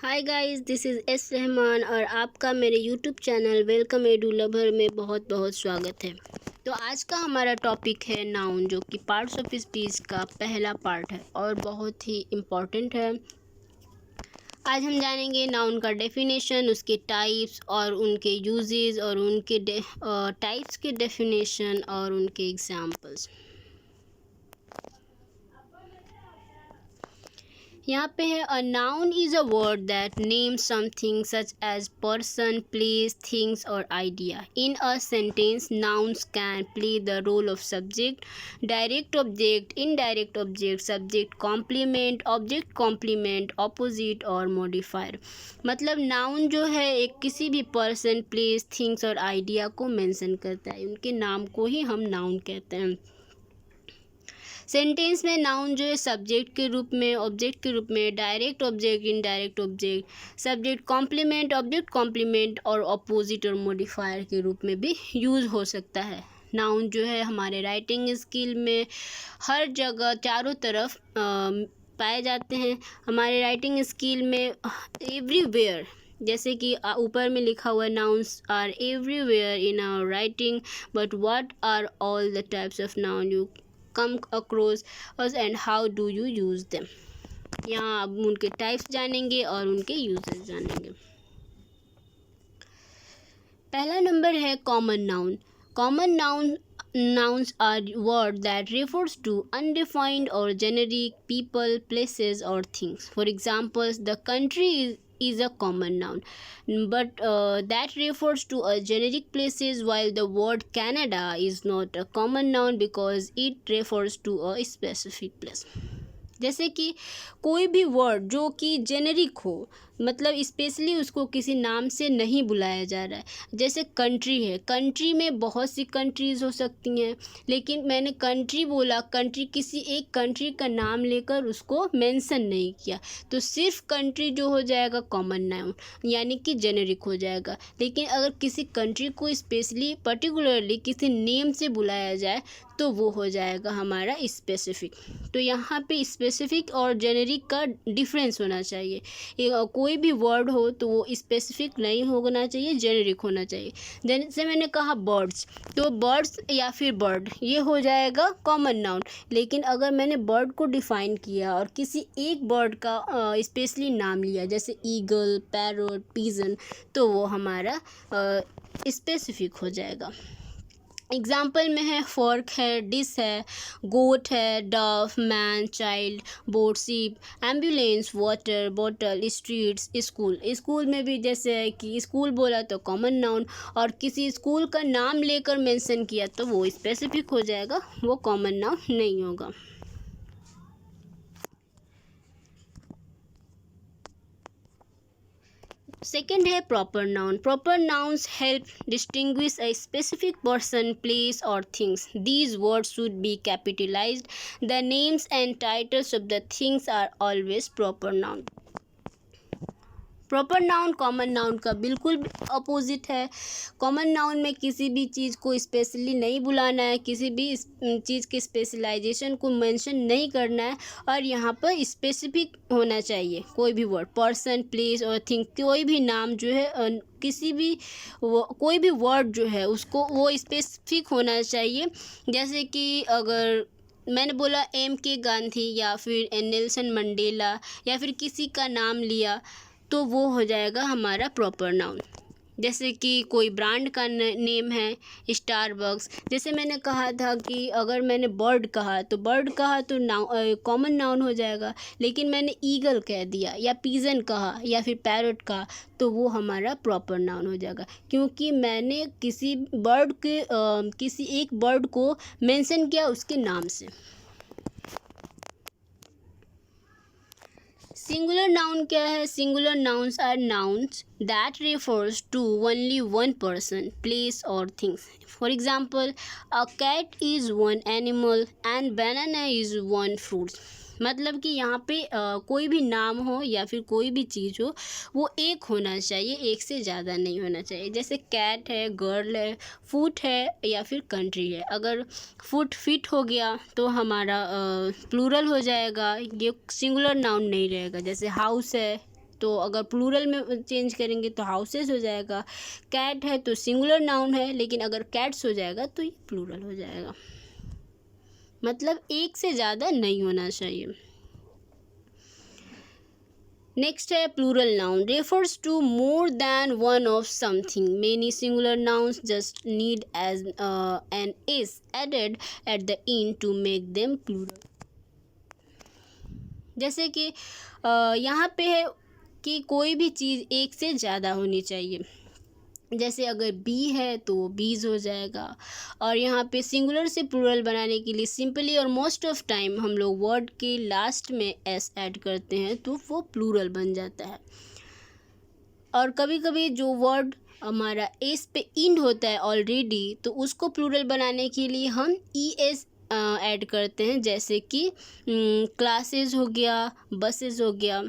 Hi guys, this is S Rahman और आपका मेरे YouTube channel welcome edu lover में बहुत बहुत स्वागत है। तो आज का हमारा टॉपिक है नाउन, जो कि पार्ट्स ऑफ स्पीच का पहला पार्ट है और बहुत ही इम्पॉर्टेंट है। आज हम जानेंगे नाउन का डेफिनेशन, उसके टाइप्स और उनके यूजेस और उनके टाइप्स के डेफिनेशन और उनके एग्जाम्पल्स। यहाँ पे है a noun is a word that names something such as person, place, things और idea. In a sentence nouns can play the role of subject, direct object, indirect object, subject complement, object complement, opposite और modifier. मतलब noun जो है एक किसी भी person, place, things और idea को मेंशन करता है। उनके नाम को ही हम नाउन कहते हैं। सेंटेंस में नाउन जो है सब्जेक्ट के रूप में, ऑब्जेक्ट के रूप में, direct object, indirect object, subject complement, object complement और अपोजिट और मॉडिफायर के रूप में भी यूज़ हो सकता है। नाउन जो है हमारे राइटिंग स्किल में हर जगह चारों तरफ पाए जाते हैं। हमारे राइटिंग स्किल में एवरीवेयर, जैसे कि ऊपर में लिखा हुआ nouns are everywhere in our writing, but what are all the types of noun you come across us and how do you use them। यहाँ अब उनके टाइप्स जानेंगे और उनके यूजेस जानेंगे। पहला नंबर है common noun. Common nouns are word that refers to undefined or generic people, places or things. For example, the country is a common noun, but that refers to a generic places, while the word Canada is not a common noun because it refers to a specific place। जैसे कि कोई भी word जो कि generic हो, मतलब specially उसको किसी नाम से नहीं बुलाया जा रहा है। जैसे कंट्री है, कंट्री में बहुत सी कंट्रीज़ हो सकती हैं, लेकिन मैंने कंट्री बोला, कंट्री किसी एक कंट्री का नाम लेकर उसको मेंशन नहीं किया, तो सिर्फ कंट्री जो हो जाएगा कॉमन नाउन, यानी कि जेनेरिक हो जाएगा। लेकिन अगर किसी कंट्री को स्पेशली पर्टिकुलरली किसी नेम से बुलाया जाए तो वो हो जाएगा हमारा स्पेसिफिक। तो यहाँ पे स्पेसिफिक और जेनेरिक का डिफरेंस होना चाहिए। कोई भी वर्ड हो तो वो स्पेसिफिक नहीं होना चाहिए, जेनेरिक होना चाहिए। जैसे मैंने कहा बर्ड्स, तो बर्ड्स या फिर बर्ड ये हो जाएगा कॉमन नाउन। लेकिन अगर मैंने बर्ड को डिफाइन किया और किसी एक बर्ड का स्पेशली नाम लिया, जैसे ईगल, पैरोट, पीजन, तो वो हमारा स्पेसिफिक हो जाएगा। एग्जाम्पल में है फॉर्क है, डिश है, गोट है, Dove, man, child, boat, ship, ambulance, water bottle, streets, school. School में भी जैसे है कि स्कूल बोला तो कॉमन नाउन, और किसी स्कूल का नाम लेकर मेंशन किया तो वो स्पेसिफिक हो जाएगा, वो कॉमन नाउन नहीं होगा। सेकेंड है proper noun. Proper nouns help distinguish a specific person, place or things. These words should be capitalized. The names and titles of the things are always proper noun. Proper noun common noun का बिल्कुल opposite है। Common noun में किसी भी चीज़ को specially नहीं बुलाना है, किसी भी चीज़ के स्पेशलाइजेशन को मेंशन नहीं करना है, और यहाँ पर स्पेसिफिक होना चाहिए। कोई भी वर्ड, पर्सन, प्लेस और थिंग, कोई भी नाम जो है किसी भी कोई भी वर्ड जो है उसको वो स्पेसिफिक होना चाहिए। जैसे कि अगर मैंने बोला MK गांधी या फिर नेल्सन मंडेला या फिर किसी का नाम लिया तो वो हो जाएगा हमारा प्रॉपर नाउन। जैसे कि कोई ब्रांड का नेम है स्टारबक्स। जैसे मैंने कहा था कि अगर मैंने बर्ड कहा तो कॉमन नाउन हो जाएगा, लेकिन मैंने ईगल कह दिया या पिजन कहा या फिर पैरट कहा तो वो हमारा प्रॉपर नाउन हो जाएगा, क्योंकि मैंने किसी एक बर्ड को मेंशन किया उसके नाम से। सिंगुलर नाउन क्या है? Singular nouns are nouns that refers to only one person, place or things. For example, a cat is one animal and banana is one fruit. मतलब कि यहाँ पे कोई भी नाम हो या फिर कोई भी चीज़ हो वो एक होना चाहिए, एक से ज़्यादा नहीं होना चाहिए। जैसे कैट है, गर्ल है, फूट है या फिर कंट्री है। अगर फुट फिट हो गया तो हमारा प्लूरल हो जाएगा, ये सिंगुलर नाउन नहीं रहेगा। जैसे हाउस है, तो अगर प्लूरल में चेंज करेंगे तो हाउसेस हो जाएगा। कैट है तो सिंगुलर नाउन है, लेकिन अगर कैट्स हो जाएगा तो ये प्लूरल हो जाएगा। मतलब एक से ज़्यादा नहीं होना चाहिए। नेक्स्ट है plural noun, refers to more than one of something. Many singular nouns just need as an S added at the end to make them plural. जैसे कि यहाँ पे है कि कोई भी चीज़ एक से ज़्यादा होनी चाहिए। जैसे अगर बी है तो बीज हो जाएगा। और यहाँ पे सिंगुलर से प्लूरल बनाने के लिए सिंपली और मोस्ट ऑफ टाइम हम लोग वर्ड के लास्ट में एस ऐड करते हैं तो वो प्लूरल बन जाता है। और कभी कभी जो वर्ड हमारा एस पे इंड होता है ऑलरेडी, तो उसको प्लूरल बनाने के लिए हम ई एस ऐड करते हैं। जैसे कि क्लासेस हो गया, बसेस हो गया।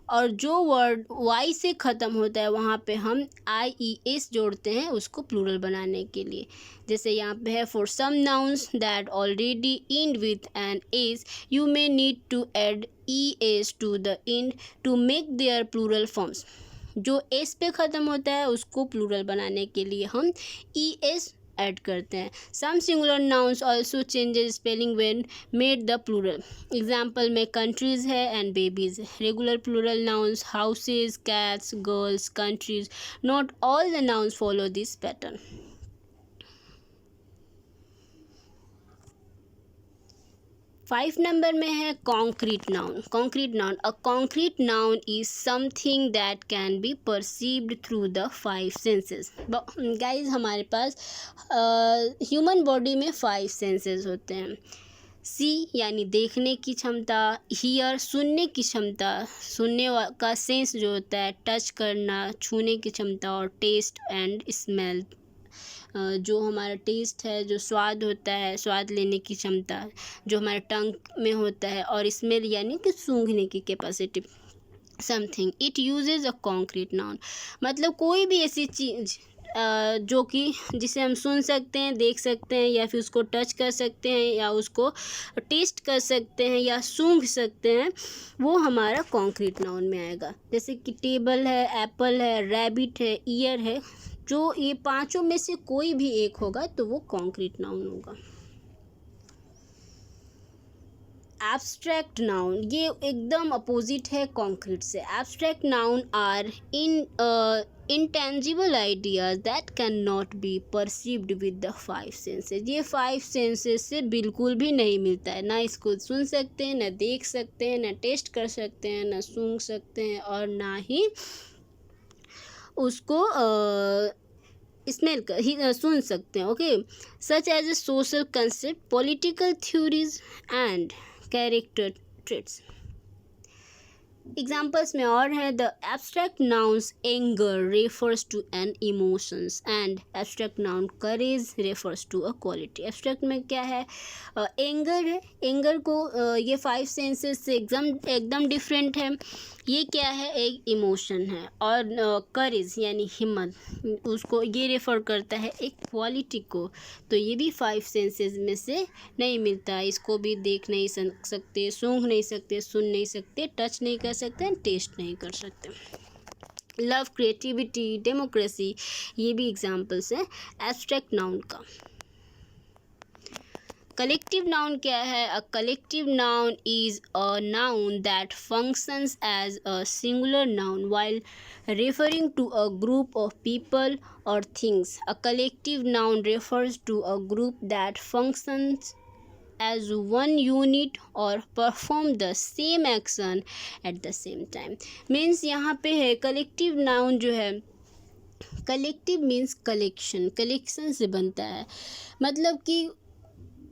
और जो वर्ड वाई से ख़त्म होता है वहाँ पे हम आई ई एस जोड़ते हैं उसको प्लूरल बनाने के लिए। जैसे यहाँ पे है for some nouns that already end with an S you may need to add E S to the end to make their plural forms. जो एस पे ख़त्म होता है उसको प्लूरल बनाने के लिए हम ई एस ऐड करते हैं। Some singular nouns also changes spelling when made the plural. Example में कंट्रीज़ है and babies. Regular plural nouns houses, cats, girls, countries. Not all the nouns follow this pattern. 5 number में है concrete noun. Concrete noun, a concrete noun is something that can be perceived through the 5 senses. Guys हमारे पास human body में 5 senses होते हैं। सी यानी देखने की क्षमता, हियर सुनने की क्षमता, सुनने का सेंस जो होता है, टच करना, छूने की क्षमता, और टेस्ट एंड स्मेल जो हमारा टेस्ट है, जो स्वाद होता है, स्वाद लेने की क्षमता जो हमारे टंग में होता है, और स्मेल यानी कि सूंघने की capacity. Something it uses a concrete noun, मतलब कोई भी ऐसी चीज़ जो कि जिसे हम सुन सकते हैं, देख सकते हैं, या फिर उसको टच कर सकते हैं, या उसको टेस्ट कर सकते हैं, या सूंघ सकते हैं, वो हमारा कॉन्क्रीट नाउन में आएगा। जैसे कि टेबल है, एप्पल है, रैबिट है, ईयर है। जो ये पांचों में से कोई भी एक होगा तो वो कॉन्क्रीट नाउन होगा। एब्स्ट्रैक्ट नाउन, ये एकदम अपोजिट है कॉन्क्रीट से। Abstract noun are intangible ideas that cannot be perceived with the 5 senses। ये 5 senses से बिल्कुल भी नहीं मिलता है। ना इसको सुन सकते हैं, ना देख सकते हैं, ना टेस्ट कर सकते हैं, ना सूंघ सकते हैं, और ना ही उसको स्मेल कर सुन सकते हैं। Okay, such as a social concept, political theories and character traits. Examples में और है the abstract nouns anger refers to an emotions and abstract noun courage refers to a quality. Abstract में क्या है, एंगर है। एंगर को ये 5 senses से एकदम डिफरेंट है। ये क्या है, एक इमोशन है। और करेज यानी हिम्मत, उसको ये रेफर करता है एक क्वालिटी को। तो ये भी 5 सेंसेस में से नहीं मिलता। इसको भी देख नहीं सकते, सूंघ नहीं सकते, सुन नहीं सकते, टच नहीं कर सकते, टेस्ट नहीं कर सकते। लव, क्रिएटिविटी, डेमोक्रेसी, ये भी एग्जाम्पल्स हैं एब्स्ट्रैक्ट नाउन का। कलेक्टिव नाउन क्या है, a collective noun is a noun that functions as a singular noun while referring to a group of people or things. A collective noun refers to a group that functions as one unit or perform the same action at the same time. Means यहाँ पे है collective noun जो है, collective means collection, collection से बनता है। मतलब कि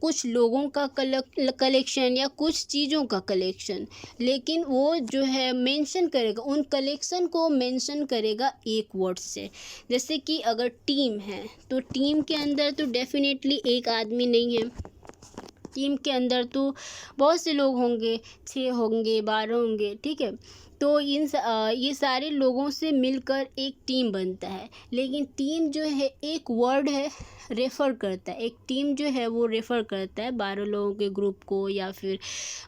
कुछ लोगों का कलेक्शन या कुछ चीज़ों का कलेक्शन, लेकिन वो जो है मेंशन करेगा, उन कलेक्शन को मेंशन करेगा एक वर्ड से। जैसे कि अगर टीम है तो टीम के अंदर तो डेफिनेटली एक आदमी नहीं है, टीम के अंदर तो बहुत से लोग होंगे, 6 होंगे, 12 होंगे, ठीक है। तो ये सारे लोगों से मिलकर एक टीम बनता है। लेकिन टीम जो है एक वर्ड है, रेफ़र करता है। एक टीम जो है वो रेफ़र करता है 12 लोगों के ग्रुप को, या फिर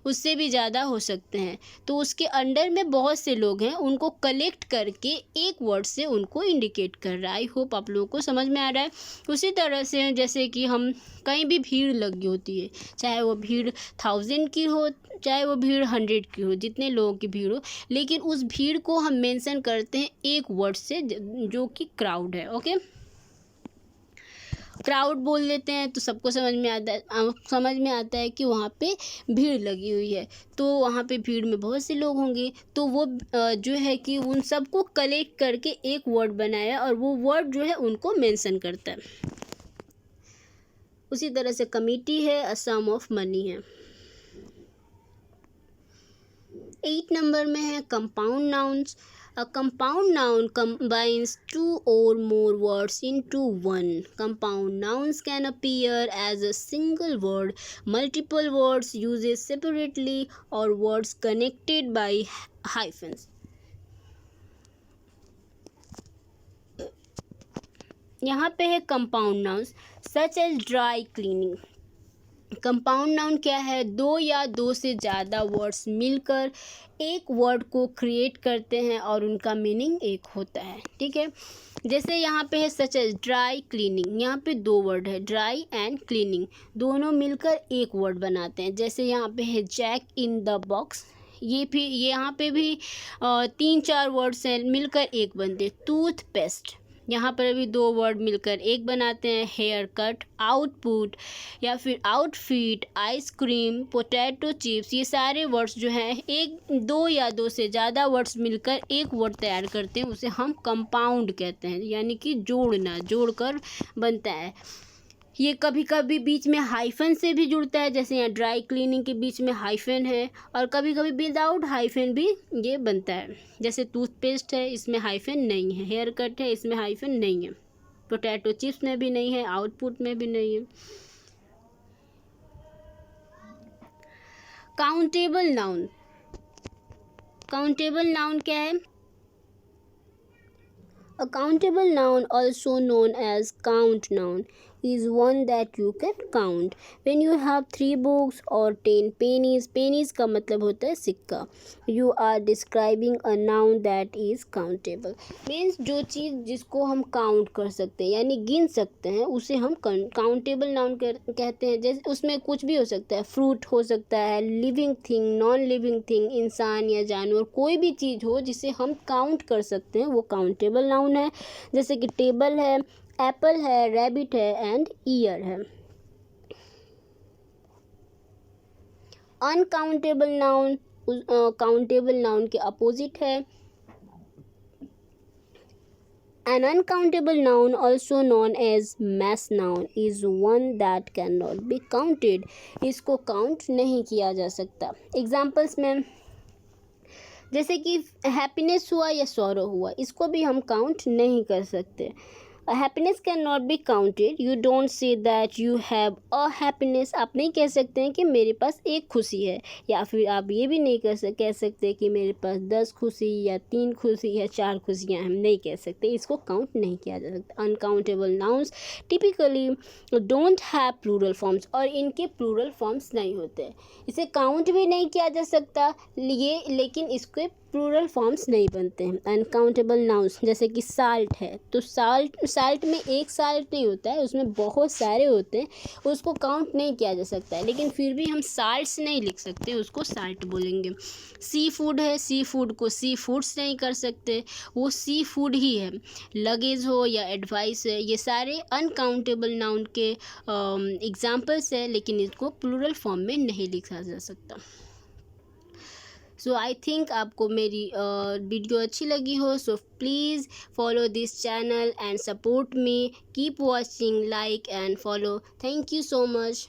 उससे भी ज़्यादा हो सकते हैं। तो उसके अंडर में बहुत से लोग हैं, उनको कलेक्ट करके एक वर्ड से उनको इंडिकेट कर रहा है। आई होप आप लोगों को समझ में आ रहा है। उसी तरह से जैसे कि हम कहीं भी भीड़ लगी होती है, चाहे वो भीड़ 1000 की हो, चाहे वो भीड़ 100 की हो, जितने लोगों की भीड़ हो, लेकिन उस भीड़ को हम मेंशन करते हैं एक वर्ड से, जो कि क्राउड है। ओके, क्राउड बोल लेते हैं तो सबको समझ में आता है कि वहाँ पे भीड़ लगी हुई है। तो वहाँ पे भीड़ में बहुत से लोग होंगे, तो वो जो है कि उन सबको कलेक्ट करके एक वर्ड बनाया, और वो वर्ड जो है उनको मेंशन करता है। उसी तरह से कमिटी है, अ सम ऑफ मनी है। 8 नंबर में है compound nouns. A compound noun combines two or more words into one. Compound nouns can appear as a single word, multiple words used separately, or words connected by hyphens. यहाँ पे है compound nouns such as dry cleaning. Compound noun क्या है? दो या दो से ज़्यादा वर्ड्स मिलकर एक वर्ड को क्रिएट करते हैं और उनका मीनिंग एक होता है। ठीक है, जैसे यहाँ पे है सच एज ड्राई क्लीनिंग। यहाँ पे दो वर्ड है, ड्राई एंड क्लीनिंग, दोनों मिलकर एक वर्ड बनाते हैं। जैसे यहाँ पे है जैक इन द बॉक्स, ये यहाँ पे भी 3-4 वर्ड्स हैं, मिलकर एक बनते। टूथ पेस्ट, यहाँ पर भी दो वर्ड मिलकर एक बनाते हैं। हेयर कट, आउटपुट या फिर आउटफिट, आइसक्रीम, पोटैटो चिप्स, ये सारे वर्ड्स जो हैं एक दो या दो से ज़्यादा वर्ड्स मिलकर एक वर्ड तैयार करते हैं, उसे हम कंपाउंड कहते हैं, यानी कि जोड़कर बनता है। ये कभी कभी बीच में हाइफन से भी जुड़ता है, जैसे यहाँ ड्राई क्लीनिंग के बीच में हाइफन है, और कभी कभी विदाउट हाइफन भी ये बनता है। जैसे टूथपेस्ट है, इसमें हाइफन नहीं है। हेयर कट है, इसमें हाइफन नहीं है। पोटैटो चिप्स में भी नहीं है, आउटपुट में भी नहीं है। काउंटेबल नाउन, काउंटेबल नाउन क्या है? A countable noun, also known as count noun, is one that you can count. When you have 3 books or 10 pennies, pennies का मतलब होता है सिक्का, you are describing a noun that is countable. Means जो चीज़ जिसको हम काउंट कर सकते हैं, यानी गिन सकते हैं, उसे हम काउंटेबल नाउन कहते हैं। जैसे उसमें कुछ भी हो सकता है, फ्रूट हो सकता है, living thing, non living thing, इंसान या जानवर, कोई भी चीज़ हो जिसे हम काउंट कर सकते हैं, वो काउंटेबल नाउन है। जैसे कि टेबल है, एप्पल है, रैबिट है एंड ईयर है। अनकाउंटेबल नाउन काउंटेबल नाउन के अपोजिट है। An uncountable noun, also known as mass noun, is one that cannot be counted. इसको काउंट नहीं किया जा सकता। एग्जाम्पल्स में जैसे कि हैप्पीनेस हुआ या सॉरो हुआ, इसको भी हम काउंट नहीं कर सकते। Happiness can not be counted. You don't say that you have a happiness. आप नहीं कह सकते हैं कि मेरे पास एक खुशी है, या फिर आप ये भी नहीं कह सकते कि मेरे पास 10 खुशी या 3 खुशी या 4 खुशियाँ, हम नहीं कह सकते। इसको काउंट नहीं किया जा सकता। Uncountable nouns typically don't have plural forms, और इनके प्लूरल फॉर्म्स नहीं होते। इसे काउंट भी नहीं किया जा सकता लेकिन इसके प्लूरल फॉर्म्स नहीं बनते हैं। अनकाउंटेबल नाउन्स जैसे कि साल्ट है, तो साल्ट में एक साल्ट नहीं होता है, उसमें बहुत सारे होते हैं, उसको काउंट नहीं किया जा सकता है, लेकिन फिर भी हम साल्ट्स नहीं लिख सकते, उसको साल्ट बोलेंगे। सी फूड है, सी फूड को सी फूड्स नहीं कर सकते, वो सी फूड ही है। लगेज हो या एडवाइस है, ये सारे अनकाउंटेबल नाउन के एग्जाम्पल्स है, लेकिन इसको प्लूरल फॉर्म में नहीं लिखा जा सकता। सो आई थिंक आपको मेरी वीडियो अच्छी लगी हो। So please follow this channel and support me. Keep watching, like and follow. Thank you so much.